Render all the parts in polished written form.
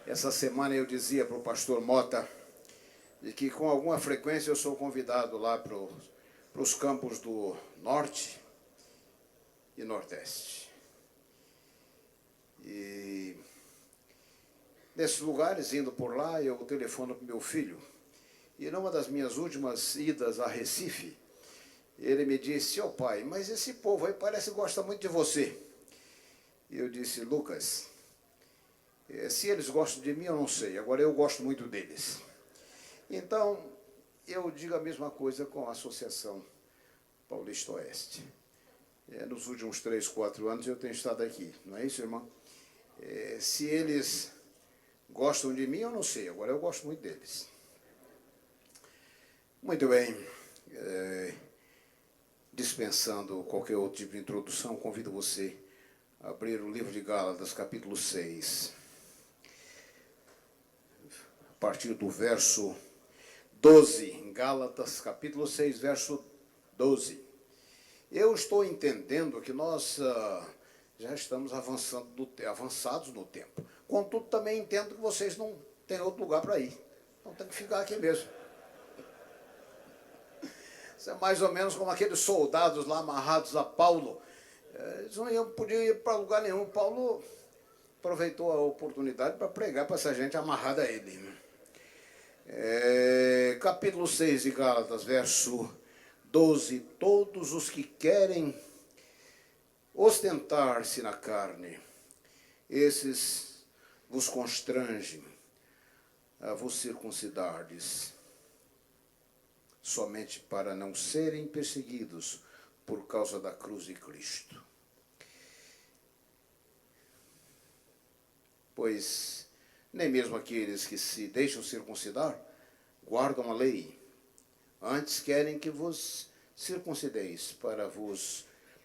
Essa semana eu dizia para o pastor Mota de que com alguma frequência eu sou convidado lá para os campos do Norte e Nordeste. E nesses lugares, indo por lá, eu telefono para o meu filho. E numa das minhas últimas idas a Recife, ele me disse: "Ô pai, mas esse povo aí parece que gosta muito de você." E eu disse: "Lucas, se eles gostam de mim, eu não sei. Agora, eu gosto muito deles." Então, eu digo a mesma coisa com a Associação Paulista Oeste. Nos últimos 3, 4 anos eu tenho estado aqui. Não é isso, irmão? Se eles gostam de mim, eu não sei. Agora, eu gosto muito deles. Muito bem. Dispensando qualquer outro tipo de introdução, convido você a abrir o livro de Gálatas, capítulo 6. A partir do verso 12, em Gálatas, capítulo 6, verso 12. Eu estou entendendo que nós já estamos avançados no tempo. Contudo, também entendo que vocês não têm outro lugar para ir. Então tem que ficar aqui mesmo. Isso é mais ou menos como aqueles soldados lá amarrados a Paulo. Eles não podiam ir para lugar nenhum. Paulo aproveitou a oportunidade para pregar para essa gente amarrada a ele. Capítulo 6 de Gálatas, verso 12. Todos os que querem ostentar-se na carne, esses vos constrangem a vos circuncidardes, somente para não serem perseguidos por causa da cruz de Cristo. Pois nem mesmo aqueles que se deixam circuncidar guardam a lei. Antes querem que vos circuncideis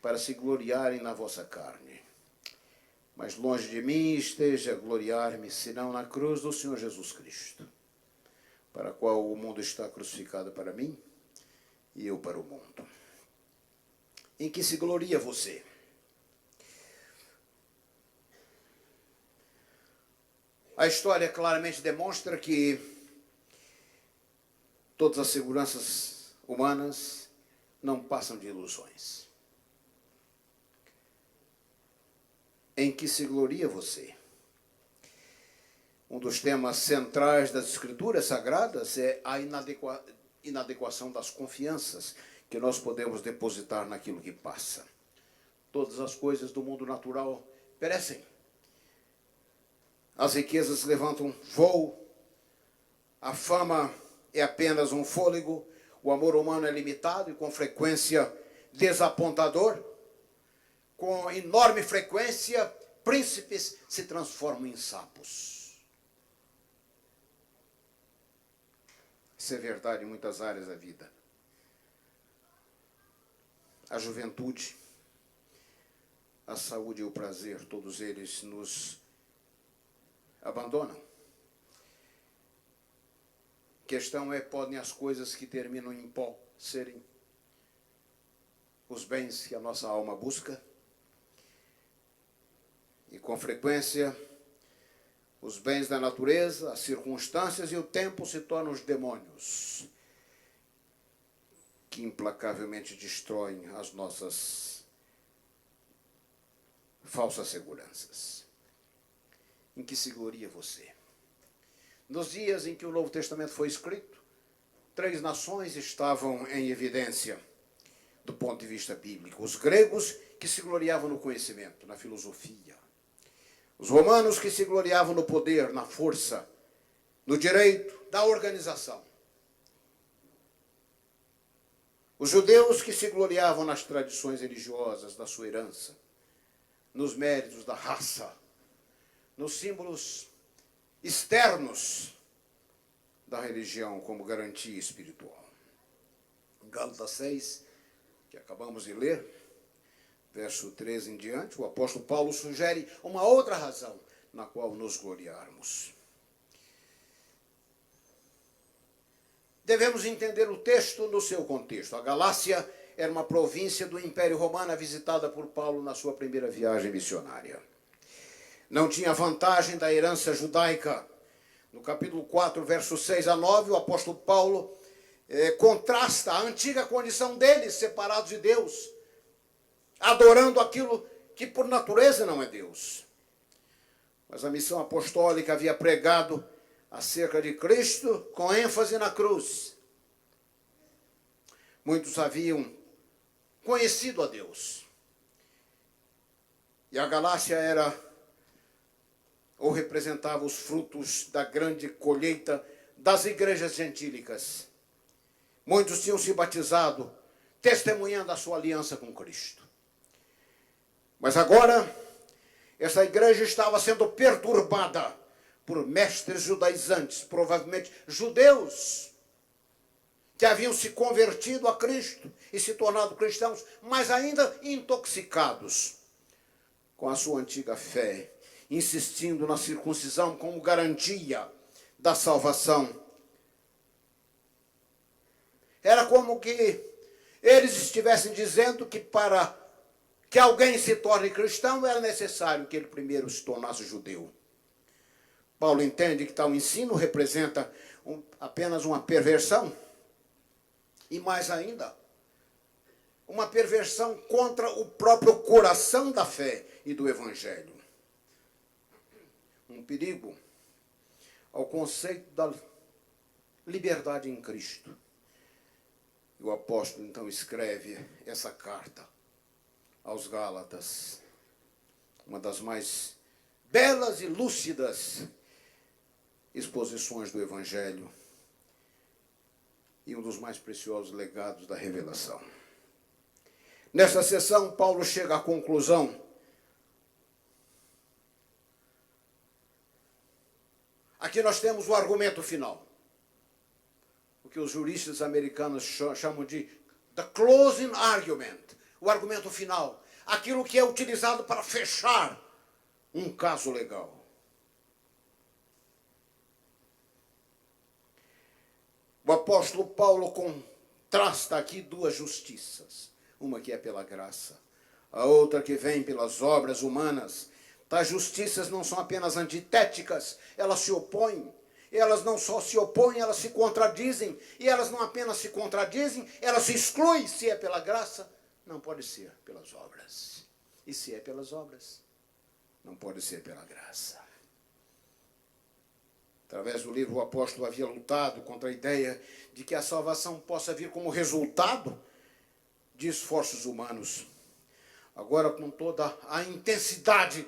para se gloriarem na vossa carne. Mas longe de mim esteja a gloriar-me, senão na cruz do Senhor Jesus Cristo, para a qual o mundo está crucificado para mim e eu para o mundo. Em que se gloria você? A história claramente demonstra que todas as seguranças humanas não passam de ilusões. Em que se gloria você? Um dos temas centrais das Escrituras Sagradas é a inadequação das confianças que nós podemos depositar naquilo que passa. Todas as coisas do mundo natural perecem. As riquezas levantam voo, a fama é apenas um fôlego, o amor humano é limitado e com frequência desapontador. Com enorme frequência, príncipes se transformam em sapos. Isso é verdade em muitas áreas da vida. A juventude, a saúde e o prazer, todos eles nos abandonam. A questão é, podem as coisas que terminam em pó serem os bens que a nossa alma busca? E com frequência, os bens da natureza, as circunstâncias e o tempo se tornam os demônios que implacavelmente destroem as nossas falsas seguranças. Em que se gloria você? Nos dias em que o Novo Testamento foi escrito, 3 nações estavam em evidência do ponto de vista bíblico. Os gregos, que se gloriavam no conhecimento, na filosofia. Os romanos, que se gloriavam no poder, na força, no direito, da organização. Os judeus, que se gloriavam nas tradições religiosas da sua herança, nos méritos da raça, nos símbolos externos da religião como garantia espiritual. Em Gálatas 6, que acabamos de ler, verso 13 em diante, o apóstolo Paulo sugere uma outra razão na qual nos gloriarmos. Devemos entender o texto no seu contexto. A Galácia era uma província do Império Romano visitada por Paulo na sua primeira viagem missionária. Não tinha vantagem da herança judaica No capítulo 4, versos 6 a 9, o apóstolo Paulo contrasta a antiga condição deles, separados de Deus, adorando aquilo que por natureza não é Deus. Mas a missão apostólica havia pregado acerca de Cristo com ênfase na cruz. Muitos haviam conhecido a Deus. E a Galácia era ou representava os frutos da grande colheita das igrejas gentílicas. Muitos tinham se batizado, testemunhando a sua aliança com Cristo. Mas agora, essa igreja estava sendo perturbada por mestres judaizantes, provavelmente judeus, que haviam se convertido a Cristo e se tornado cristãos, mas ainda intoxicados com a sua antiga fé, insistindo na circuncisão como garantia da salvação. Era como que eles estivessem dizendo que para que alguém se torne cristão era necessário que ele primeiro se tornasse judeu. Paulo entende que tal ensino representa apenas uma perversão, e mais ainda, uma perversão contra o próprio coração da fé e do evangelho. Um perigo ao conceito da liberdade em Cristo. E o apóstolo então escreve essa carta aos Gálatas, uma das mais belas e lúcidas exposições do evangelho e um dos mais preciosos legados da revelação. Nesta sessão, Paulo chega à conclusão aqui nós temos o argumento final, o que os juristas americanos chamam de the closing argument, o argumento final, aquilo que é utilizado para fechar um caso legal. O apóstolo Paulo contrasta aqui duas justiças, uma que é pela graça, a outra que vem pelas obras humanas. Tais justiças não são apenas antitéticas, elas se opõem. Elas não só se opõem, elas se contradizem. E elas não apenas se contradizem, elas se excluem. Se é pela graça, não pode ser pelas obras. E se é pelas obras, não pode ser pela graça. Através do livro, o apóstolo havia lutado contra a ideia de que a salvação possa vir como resultado de esforços humanos. Agora, com toda a intensidade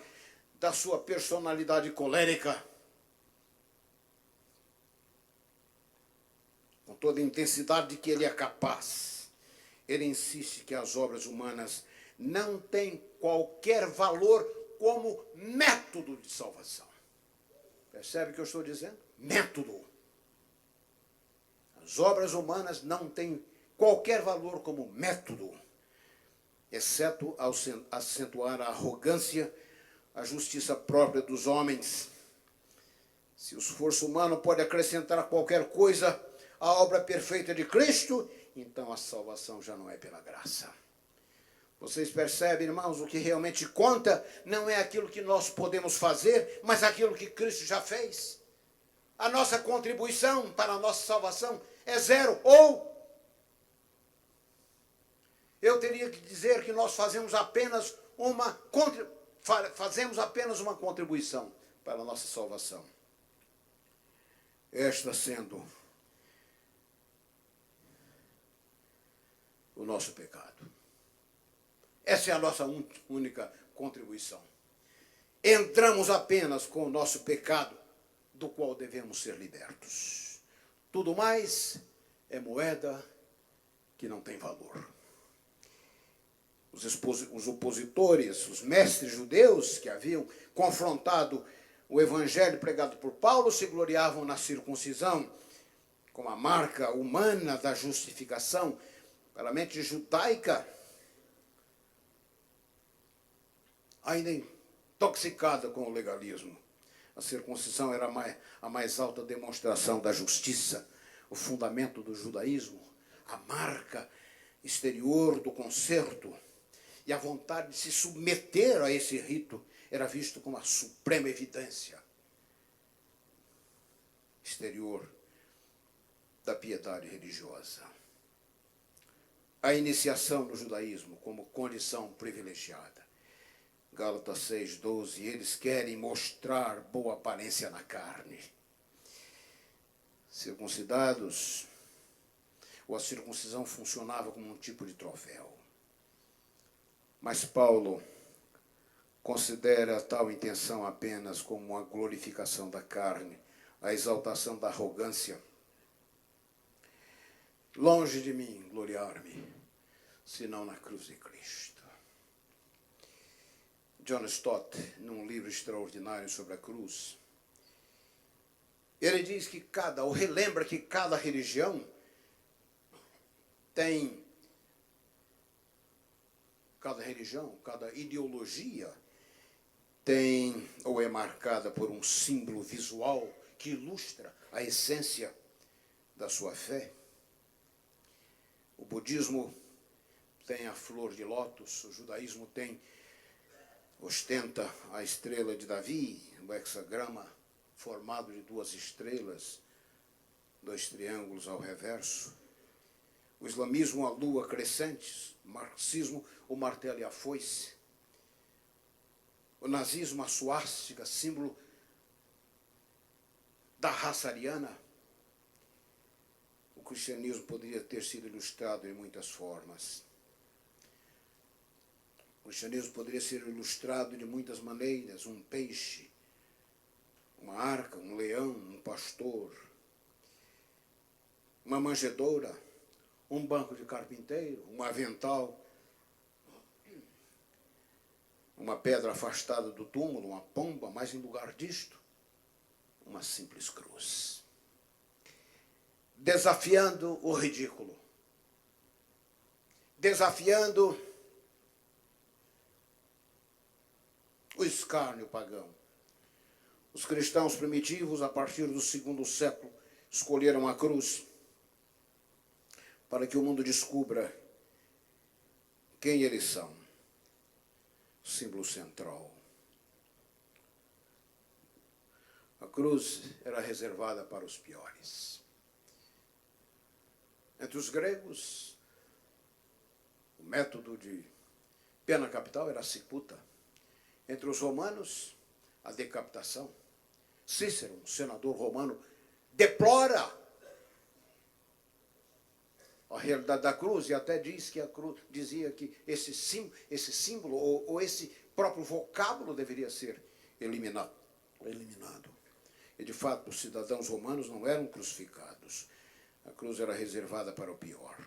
da sua personalidade colérica, com toda a intensidade de que ele é capaz, ele insiste que as obras humanas não têm qualquer valor como método de salvação. Percebe o que eu estou dizendo? Método. As obras humanas não têm qualquer valor como método, exceto ao acentuar a arrogância, a justiça própria dos homens. Se o esforço humano pode acrescentar qualquer coisa à obra perfeita de Cristo, então a salvação já não é pela graça. Vocês percebem, irmãos, o que realmente conta não é aquilo que nós podemos fazer, mas aquilo que Cristo já fez. A nossa contribuição para a nossa salvação é zero. Ou eu teria que dizer que nós fazemos apenas uma contribuição para a nossa salvação. Esta sendo o nosso pecado. Essa é a nossa única contribuição. Entramos apenas com o nosso pecado, do qual devemos ser libertos. Tudo mais é moeda que não tem valor. Os opositores, os mestres judeus que haviam confrontado o evangelho pregado por Paulo, se gloriavam na circuncisão, como a marca humana da justificação, pela mente judaica, ainda intoxicada com o legalismo. A circuncisão era a mais alta demonstração da justiça, o fundamento do judaísmo, a marca exterior do concerto. E a vontade de se submeter a esse rito era visto como a suprema evidência exterior da piedade religiosa. A iniciação no judaísmo como condição privilegiada. Gálatas 6:12, eles querem mostrar boa aparência na carne. Circuncidados, ou a circuncisão funcionava como um tipo de troféu. Mas Paulo considera tal intenção apenas como uma glorificação da carne, a exaltação da arrogância. Longe de mim gloriar-me, senão na cruz de Cristo. John Stott, num livro extraordinário sobre a cruz, ele diz que ou relembra que cada religião tem, cada ideologia tem ou é marcada por um símbolo visual que ilustra a essência da sua fé. O budismo tem a flor de lótus, o judaísmo ostenta a estrela de Davi, o hexagrama formado de 2 estrelas, 2 triângulos ao reverso. O islamismo, a lua crescente, o marxismo, o martelo e a foice. O nazismo, a suástica, símbolo da raça ariana. O cristianismo poderia ter sido ilustrado em muitas formas. O cristianismo poderia ser ilustrado de muitas maneiras. Um peixe, uma arca, um leão, um pastor, uma manjedoura, um banco de carpinteiro, um avental, uma pedra afastada do túmulo, uma pomba, mas em lugar disto, uma simples cruz. Desafiando o ridículo. Desafiando o escárnio pagão. Os cristãos primitivos, a partir do 2º século, escolheram a cruz para que o mundo descubra quem eles são. Símbolo central. A cruz era reservada para os piores. Entre os gregos, o método de pena capital era a cicuta. Entre os romanos, a decapitação. Cícero, um senador romano, deplora a realidade da cruz e até diz que a cruz dizia que esse símbolo ou esse próprio vocábulo deveria ser eliminado. E de fato, os cidadãos romanos não eram crucificados. A cruz era reservada para o pior.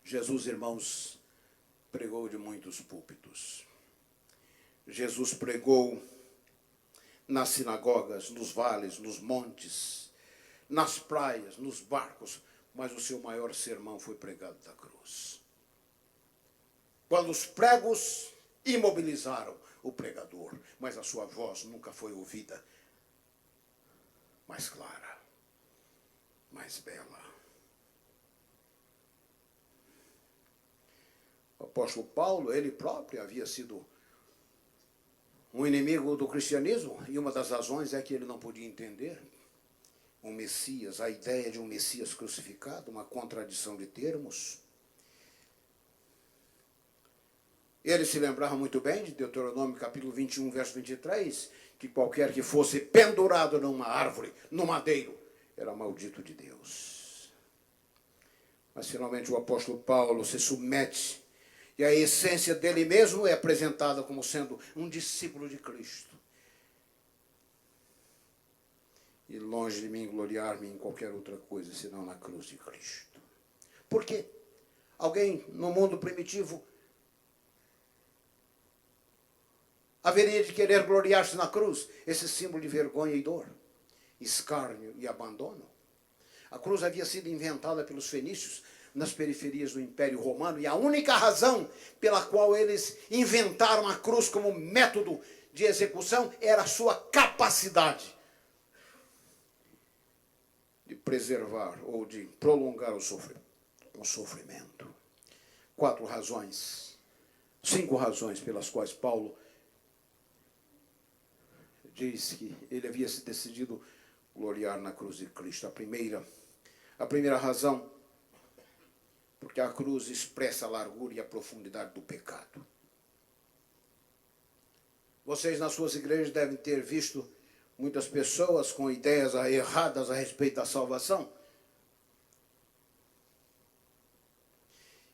Jesus, irmãos, pregou de muitos púlpitos. Jesus pregou nas sinagogas, nos vales, nos montes, nas praias, nos barcos, mas o seu maior sermão foi pregado da cruz. Quando os pregos imobilizaram o pregador, mas a sua voz nunca foi ouvida mais clara, mais bela. O apóstolo Paulo, ele próprio havia sido um inimigo do cristianismo, e uma das razões é que ele não podia entender um Messias, a ideia de um Messias crucificado, uma contradição de termos. Ele se lembrava muito bem de Deuteronômio capítulo 21, verso 23, que qualquer que fosse pendurado numa árvore, no madeiro, era maldito de Deus. Mas finalmente o apóstolo Paulo se submete, e a essência dele mesmo é apresentada como sendo um discípulo de Cristo. E longe de mim gloriar-me em qualquer outra coisa, senão na cruz de Cristo. Por quê? Alguém no mundo primitivo haveria de querer gloriar-se na cruz, esse símbolo de vergonha e dor, escárnio e abandono. A cruz havia sido inventada pelos fenícios nas periferias do Império Romano, e a única razão pela qual eles inventaram a cruz como método de execução era a sua capacidade de preservar ou de prolongar o sofrimento. 5 razões pelas quais Paulo diz que ele havia se decidido gloriar na cruz de Cristo. A primeira razão, porque a cruz expressa a largura e a profundidade do pecado. Vocês nas suas igrejas devem ter visto muitas pessoas com ideias erradas a respeito da salvação.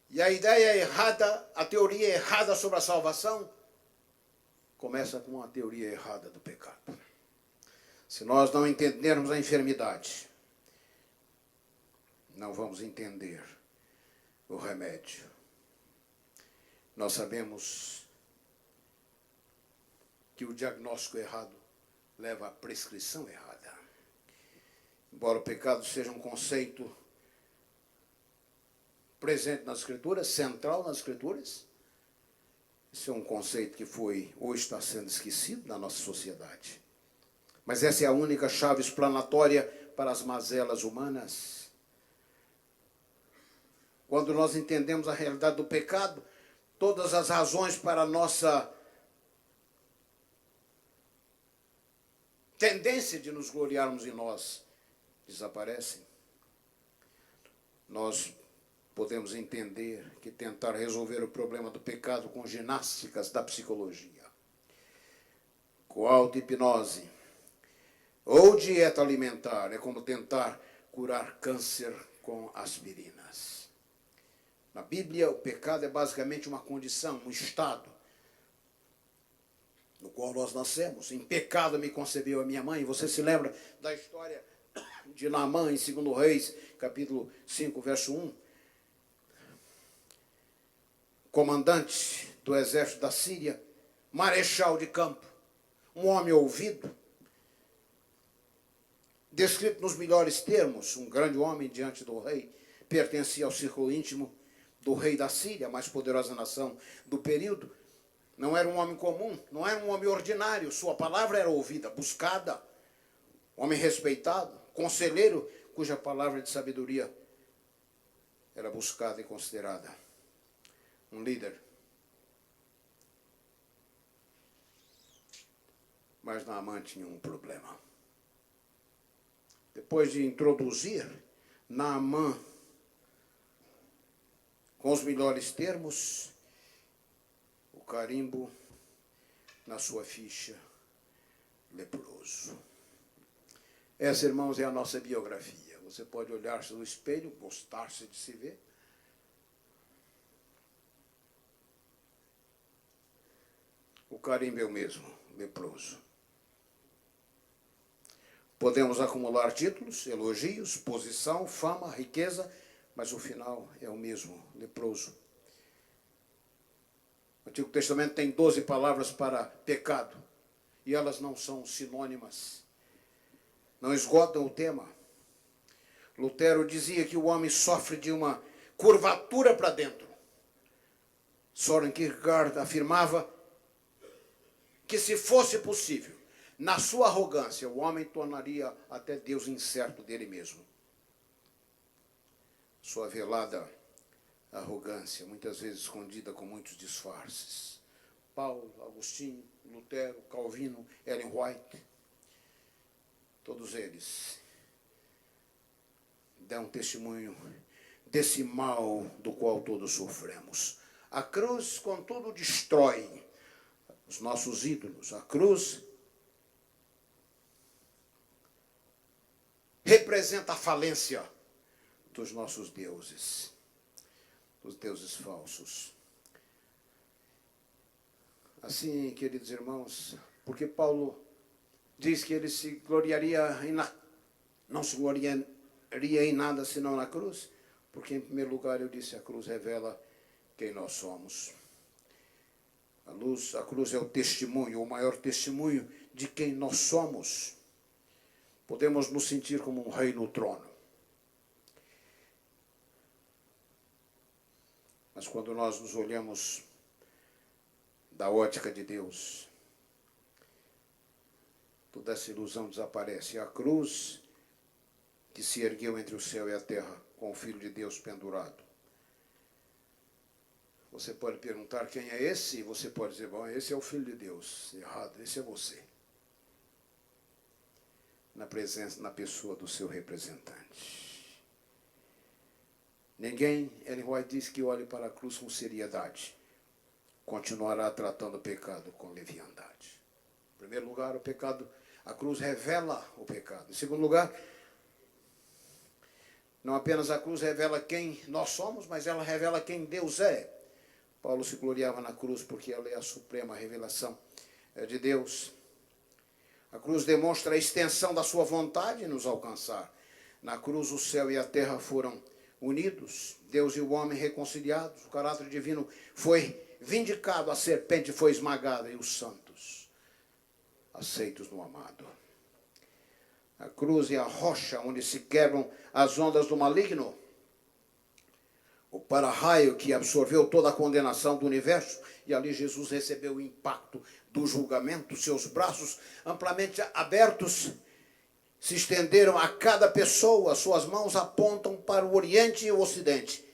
E a ideia errada, a teoria errada sobre a salvação, começa com uma teoria errada do pecado. Se nós não entendermos a enfermidade, não vamos entender o remédio. Nós sabemos que o diagnóstico errado leva à prescrição errada. Embora o pecado seja um conceito presente nas Escrituras, central nas Escrituras, esse é um conceito que foi ou está sendo esquecido na nossa sociedade. Mas essa é a única chave explanatória para as mazelas humanas. Quando nós entendemos a realidade do pecado, todas as razões para a nossa tendência de nos gloriarmos em nós desaparecem. Nós podemos entender que tentar resolver o problema do pecado com ginásticas da psicologia, com auto-hipnose ou dieta alimentar é como tentar curar câncer com aspirinas. Na Bíblia, o pecado é basicamente uma condição, um estado no qual nós nascemos. Em pecado me concebeu a minha mãe. Você se lembra da história de Naamã em 2 Reis, capítulo 5, verso 1? Comandante do exército da Síria, marechal de campo, um homem ouvido, descrito nos melhores termos, um grande homem diante do rei, pertencia ao círculo íntimo do rei da Síria, a mais poderosa nação do período. Não era um homem comum, não era um homem ordinário, sua palavra era ouvida, buscada, homem respeitado, conselheiro, cuja palavra de sabedoria era buscada e considerada. Um líder. Mas Naamã tinha um problema. Depois de introduzir Naamã com os melhores termos, o carimbo na sua ficha, leproso. Essa, irmãos, é a nossa biografia. Você pode olhar-se no espelho, gostar-se de se ver. O carimbo é o mesmo, leproso. Podemos acumular títulos, elogios, posição, fama, riqueza, mas o final é o mesmo, leproso. O Antigo Testamento tem 12 palavras para pecado, e elas não são sinônimas, não esgotam o tema. Lutero dizia que o homem sofre de uma curvatura para dentro. Soren Kierkegaard afirmava que, se fosse possível, na sua arrogância, o homem tornaria até Deus incerto dele mesmo. Sua velada arrogância, muitas vezes escondida com muitos disfarces. Paulo, Agostinho, Lutero, Calvino, Ellen White, todos eles dão testemunho desse mal do qual todos sofremos. A cruz, contudo, destrói os nossos ídolos. A cruz representa a falência dos nossos deuses, dos deuses falsos. Assim, queridos irmãos, porque Paulo diz que ele se gloriaria não se gloriaria em nada senão na cruz, porque em primeiro lugar eu disse, a cruz revela quem nós somos. A cruz é o testemunho, o maior testemunho de quem nós somos. Podemos nos sentir como um rei no trono. Mas quando nós nos olhamos da ótica de Deus, toda essa ilusão desaparece. A cruz que se ergueu entre o céu e a terra, com o Filho de Deus pendurado. Você pode perguntar quem é esse, e você pode dizer, bom, esse é o Filho de Deus. Errado, esse é você. na pessoa do seu representante. Ninguém, Ellen White diz, que olhe para a cruz com seriedade continuará tratando o pecado com leviandade. Em primeiro lugar, o pecado, a cruz revela o pecado. Em segundo lugar, não apenas a cruz revela quem nós somos, mas ela revela quem Deus é. Paulo se gloriava na cruz porque ela é a suprema revelação de Deus. A cruz demonstra a extensão da sua vontade em nos alcançar. Na cruz o céu e a terra foram unidos, Deus e o homem reconciliados, o caráter divino foi vindicado, a serpente foi esmagada e os santos aceitos no amado. A cruz é a rocha onde se quebram as ondas do maligno, o para-raio que absorveu toda a condenação do universo, e ali Jesus recebeu o impacto do julgamento. Seus braços amplamente abertos se estenderam a cada pessoa, suas mãos apontam para o Oriente e o Ocidente.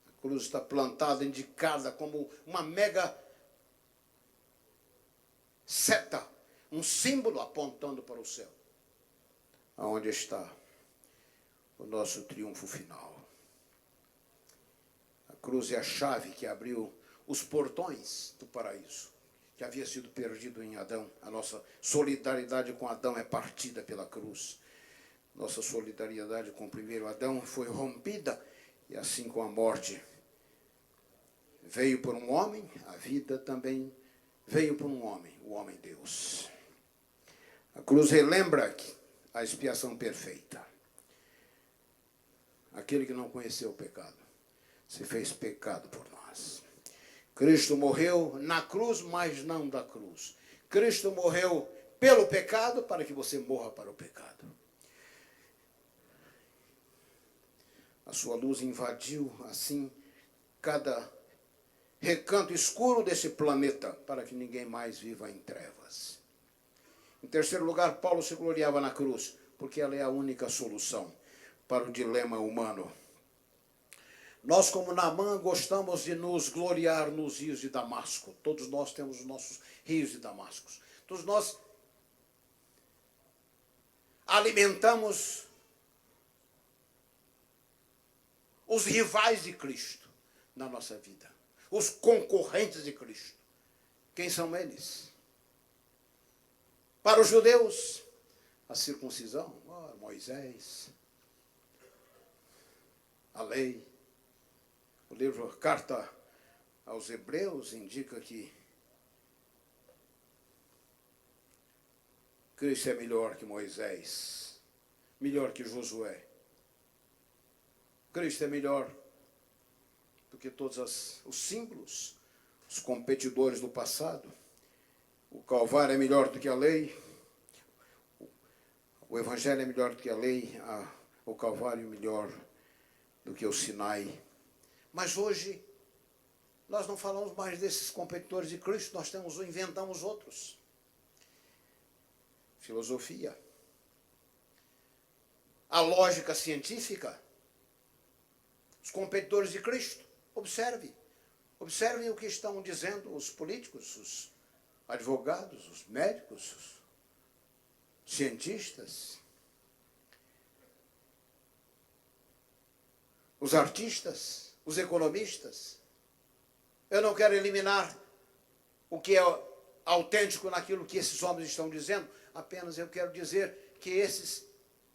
A cruz está plantada, indicada como uma mega seta, um símbolo apontando para o céu, aonde está o nosso triunfo final. A cruz é a chave que abriu os portões do paraíso, que havia sido perdido em Adão. A nossa solidariedade com Adão é partida pela cruz. Nossa solidariedade com o primeiro Adão foi rompida, e assim com a morte veio por um homem, a vida também veio por um homem, o homem Deus. A cruz relembra a expiação perfeita. Aquele que não conheceu o pecado se fez pecado por nós. Cristo morreu na cruz, mas não da cruz. Cristo morreu pelo pecado para que você morra para o pecado. A sua luz invadiu, assim, cada recanto escuro desse planeta, para que ninguém mais viva em trevas. Em terceiro lugar, Paulo se gloriava na cruz, porque ela é a única solução para o dilema humano. Nós, como Naamã, gostamos de nos gloriar nos rios de Damasco. Todos nós temos os nossos rios de Damasco. Todos nós alimentamos os rivais de Cristo na nossa vida. Os concorrentes de Cristo. Quem são eles? Para os judeus, a circuncisão, Moisés, a lei. O livro Carta aos Hebreus indica que Cristo é melhor que Moisés, melhor que Josué. Cristo é melhor do que todos os símbolos, os competidores do passado. O Calvário é melhor do que a lei. O Evangelho é melhor do que a lei. O Calvário é melhor do que o Sinai. Mas hoje, nós não falamos mais desses competidores de Cristo, nós inventamos outros. Filosofia. A lógica científica. Os competidores de Cristo. Observem o que estão dizendo os políticos, os advogados, os médicos, os cientistas, os artistas, os economistas. Eu não quero eliminar o que é autêntico naquilo que esses homens estão dizendo, apenas eu quero dizer que esses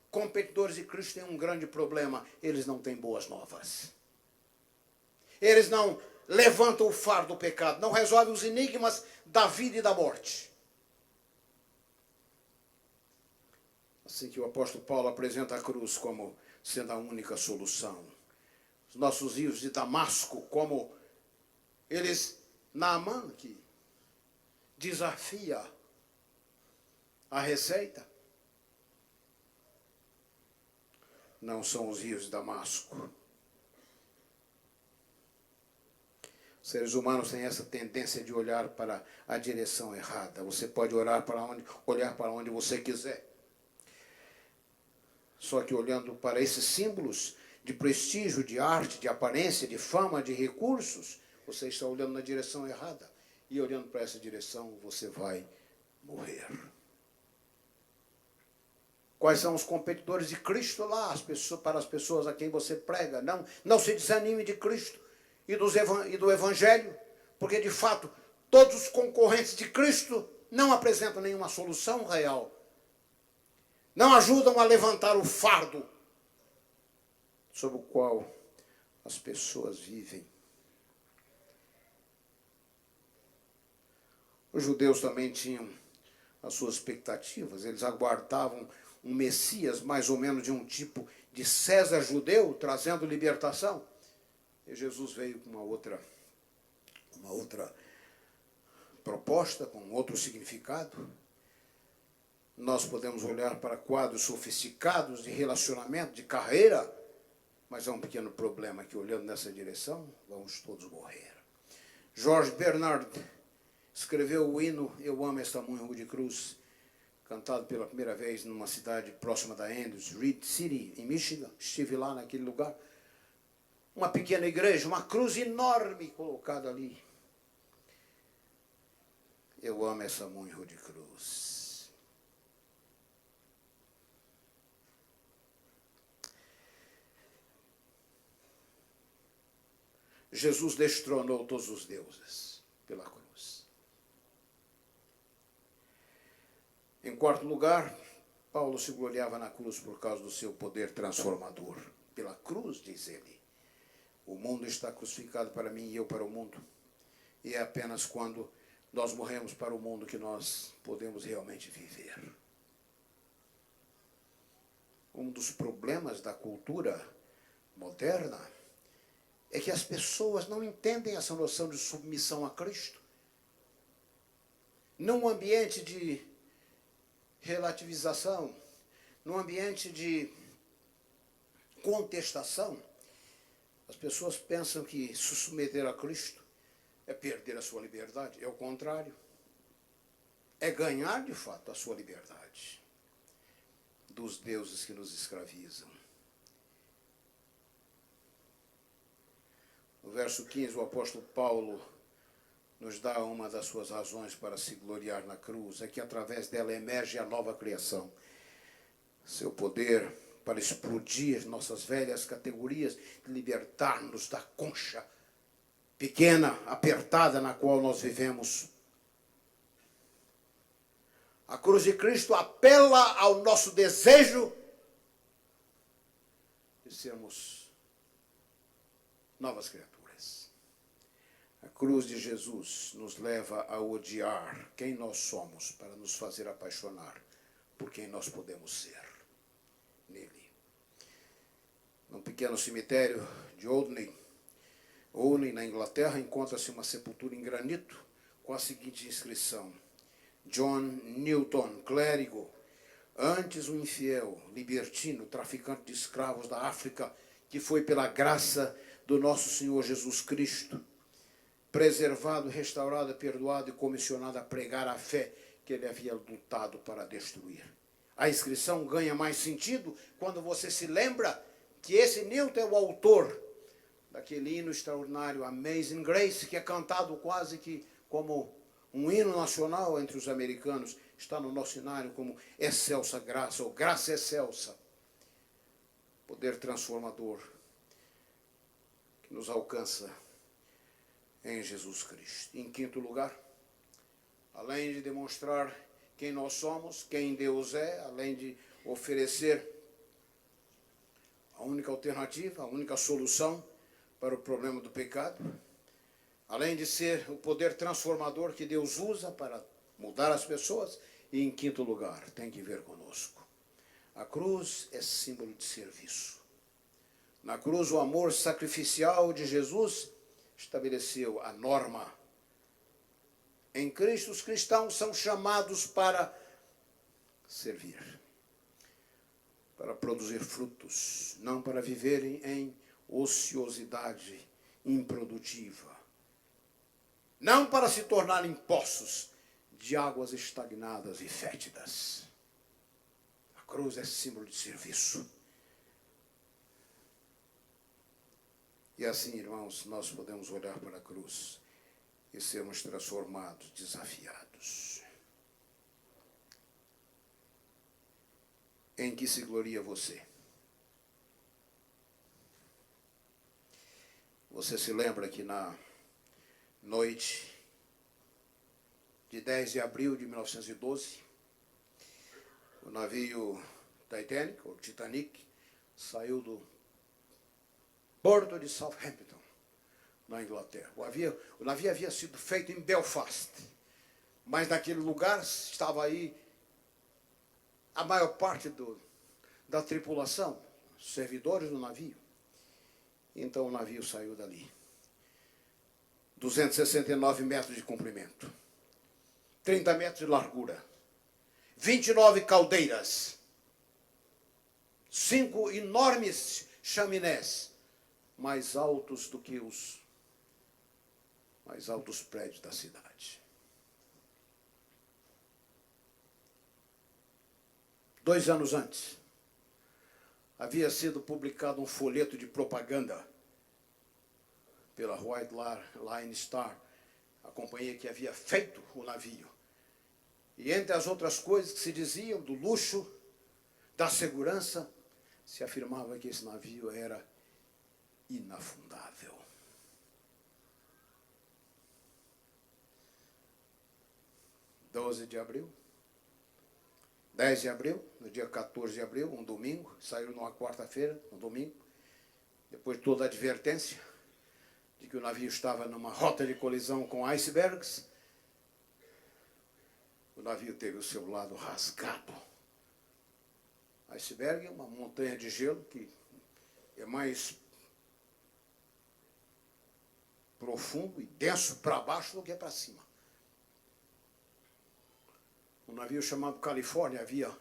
competidores de Cristo têm um grande problema: eles não têm boas novas. Eles não levantam o fardo do pecado, não resolvem os enigmas da vida e da morte. Assim que o apóstolo Paulo apresenta a cruz como sendo a única solução. Os nossos rios de Damasco, como eles, Naamã, que desafia a receita, não são os rios de Damasco. Os seres humanos têm essa tendência de olhar para a direção errada. Você pode olhar para onde você quiser. Só que olhando para esses símbolos de prestígio, de arte, de aparência, de fama, de recursos, você está olhando na direção errada. E olhando para essa direção, você vai morrer. Quais são os competidores de Cristo lá, para as pessoas a quem você prega? Não se desanime de Cristo e do Evangelho, porque de fato todos os concorrentes de Cristo não apresentam nenhuma solução real. Não ajudam a levantar o fardo sobre o qual as pessoas vivem. Os judeus também tinham as suas expectativas, eles aguardavam um Messias mais ou menos de um tipo de César judeu, trazendo libertação. E Jesus veio com uma outra proposta, com outro significado. Nós podemos olhar para quadros sofisticados de relacionamento, de carreira, mas há um pequeno problema que, olhando nessa direção, vamos todos morrer. George Bernard escreveu o hino Eu Amo Esta Mãe de Cruz, cantado pela primeira vez numa cidade próxima da Andrews, Reed City, em Michigan. Estive lá naquele lugar. Uma pequena igreja, uma cruz enorme colocada ali. Eu amo essa mãe de cruz. Jesus destronou todos os deuses pela cruz. Em quarto lugar, Paulo se gloriava na cruz por causa do seu poder transformador. Pela cruz, diz ele, o mundo está crucificado para mim e eu para o mundo. E é apenas quando nós morremos para o mundo que nós podemos realmente viver. Um dos problemas da cultura moderna é que as pessoas não entendem essa noção de submissão a Cristo. Num ambiente de relativização, num ambiente de contestação, as pessoas pensam que se submeter a Cristo é perder a sua liberdade. É o contrário. É ganhar, de fato, a sua liberdade dos deuses que nos escravizam. No verso 15, o apóstolo Paulo nos dá uma das suas razões para se gloriar na cruz, é que através dela emerge a nova criação. Seu poder para explodir nossas velhas categorias, libertar-nos da concha pequena, apertada na qual nós vivemos. A cruz de Cristo apela ao nosso desejo de sermos novas criaturas. A cruz de Jesus nos leva a odiar quem nós somos para nos fazer apaixonar por quem nós podemos ser nele. Num pequeno cemitério de Olney, na Inglaterra, encontra-se uma sepultura em granito com a seguinte inscrição: John Newton, clérigo, antes um infiel, libertino, traficante de escravos da África, que foi pela graça do nosso Senhor Jesus Cristo preservado, restaurado, perdoado e comissionado a pregar a fé que ele havia lutado para destruir. A inscrição ganha mais sentido quando você se lembra que esse Newton é o autor daquele hino extraordinário, Amazing Grace, que é cantado quase que como um hino nacional entre os americanos. Está no nosso hinário como Excelsa Graça, ou Graça Excelsa. Poder transformador que nos alcança em Jesus Cristo. Em quinto lugar, além de demonstrar quem nós somos, quem Deus é, além de oferecer a única alternativa, a única solução para o problema do pecado, além de ser o poder transformador que Deus usa para mudar as pessoas, e em quinto lugar, tem que ver conosco. A cruz é símbolo de serviço. Na cruz, o amor sacrificial de Jesus estabeleceu a norma. Em Cristo, os cristãos são chamados para servir, para produzir frutos, não para viverem em ociosidade improdutiva, não para se tornarem poços de águas estagnadas e fétidas. A cruz é símbolo de serviço. E assim, irmãos, nós podemos olhar para a cruz e sermos transformados, desafiados. em que se gloria você. Você se lembra que na noite de 10 de abril de 1912, o navio Titanic, saiu do porto de Southampton, na Inglaterra. O navio havia sido feito em Belfast, mas naquele lugar estava aí a maior parte da tripulação, servidores do navio. Então o navio saiu dali. 269 metros de comprimento, 30 metros de largura, 29 caldeiras, 5 enormes chaminés, mais altos do que os mais altos prédios da cidade. 2 anos antes, havia sido publicado um folheto de propaganda pela White Line Star, a companhia que havia feito o navio. E entre as outras coisas que se diziam do luxo, da segurança, se afirmava que esse navio era inafundável. 12 de abril, 10 de abril, no dia 14 de abril, um domingo, saíram numa quarta-feira, um domingo, depois de toda a advertência de que o navio estava numa rota de colisão com icebergs, o navio teve o seu lado rasgado. Iceberg é uma montanha de gelo que é mais profundo e denso para baixo do que para cima. Um navio chamado Califórnia havia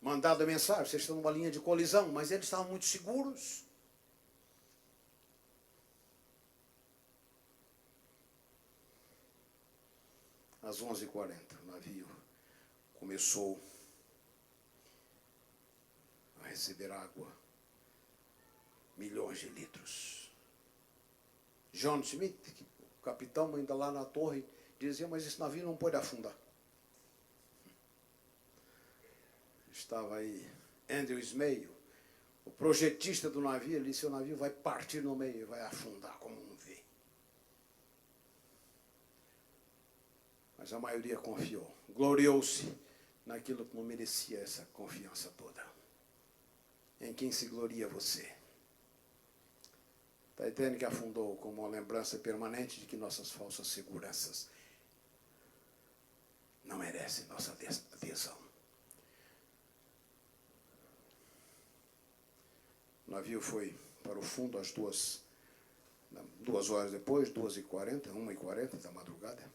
mandado a mensagem: vocês estão numa linha de colisão, mas eles estavam muito seguros. Às 11h40, o navio começou a receber água, milhões de litros. John Smith, o capitão, ainda lá na torre, dizia: mas esse navio não pode afundar. Estava aí Andrew Smail, o projetista do navio. Ele disse: o navio vai partir no meio e vai afundar como um V. Mas a maioria confiou, gloriou-se naquilo que não merecia essa confiança toda. Em quem se gloria você? Titanic afundou como uma lembrança permanente de que nossas falsas seguranças não merecem nossa adesão. O navio foi para o fundo às 2 horas depois, 2h40, 1h40 da madrugada.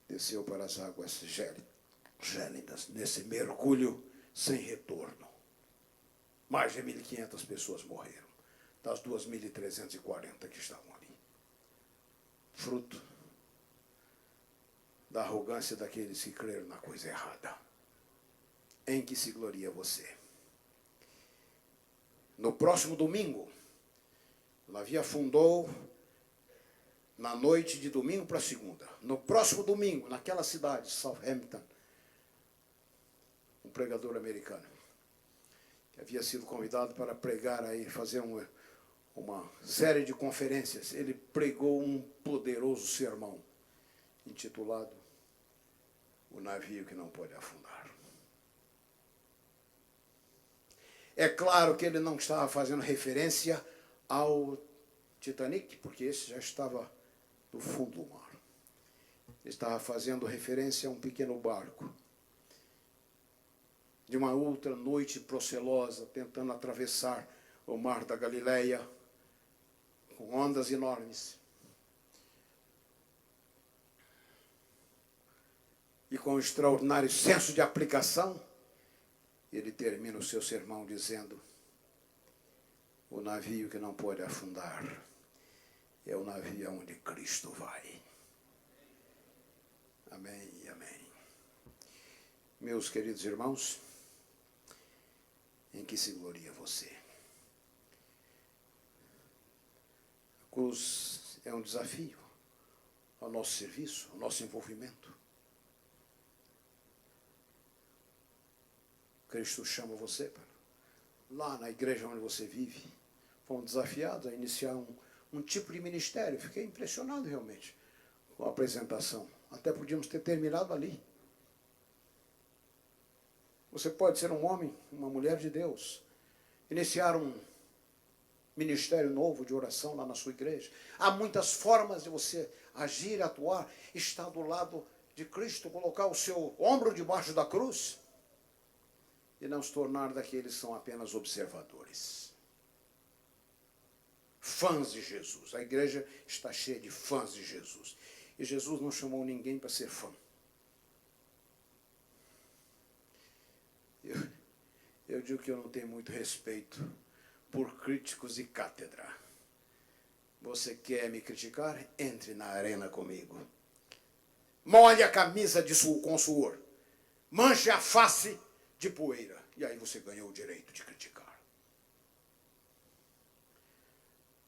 Desceu para as águas gélidas, nesse mergulho sem retorno. Mais de 1.500 pessoas morreram, das 2.340 que estavam ali. Fruto da arrogância daqueles que creram na coisa errada. Em que se gloria você? No próximo domingo, o navio afundou na noite de domingo para segunda. No próximo domingo, naquela cidade, Southampton, um pregador americano, que havia sido convidado para pregar aí, fazer uma série de conferências, ele pregou um poderoso sermão, intitulado O Navio que Não Pode Afundar. É claro que ele não estava fazendo referência ao Titanic, porque esse já estava no fundo do mar. Ele estava fazendo referência a um pequeno barco, de uma outra noite procelosa, tentando atravessar o mar da Galileia, com ondas enormes. E com um extraordinário senso de aplicação, ele termina o seu sermão dizendo: o navio que não pode afundar é o navio aonde Cristo vai. Amém e amém. Meus queridos irmãos, em que se gloria você? A cruz é um desafio ao nosso serviço, ao nosso envolvimento. Cristo chama você, lá na igreja onde você vive. Fomos desafiados a iniciar um tipo de ministério. Fiquei impressionado realmente com a apresentação. Até podíamos ter terminado ali. Você pode ser um homem, uma mulher de Deus, iniciar um ministério novo de oração lá na sua igreja. Há muitas formas de você agir, atuar, estar do lado de Cristo, colocar o seu ombro debaixo da cruz e não se tornar daqueles que são apenas observadores. Fãs de Jesus. A igreja está cheia de fãs de Jesus. E Jesus não chamou ninguém para ser fã. Eu digo que eu não tenho muito respeito por críticos de cátedra. Você quer me criticar? Entre na arena comigo. Molhe a camisa com suor. Manche a face de poeira. E aí você ganhou o direito de criticar.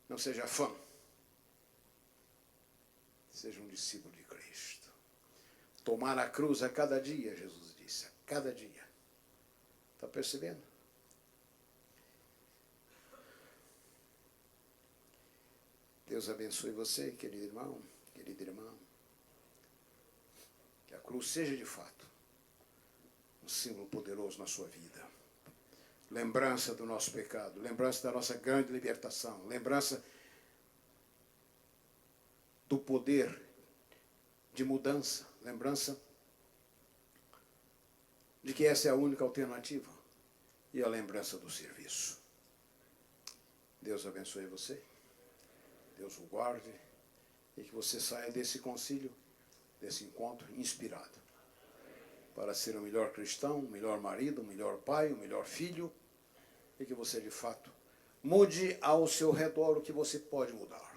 Não seja fã. Seja um discípulo de Cristo. Tomar a cruz a cada dia, Jesus disse. A cada dia. Está percebendo? Deus abençoe você, querido irmão, querida irmã. Que a cruz seja de fato um símbolo poderoso na sua vida. Lembrança do nosso pecado, lembrança da nossa grande libertação, lembrança do poder de mudança, lembrança de que essa é a única alternativa e a lembrança do serviço. Deus abençoe você, Deus o guarde e que você saia desse concílio, desse encontro inspirado para ser o melhor cristão, o melhor marido, o melhor pai, o melhor filho e que você de fato mude ao seu redor o que você pode mudar.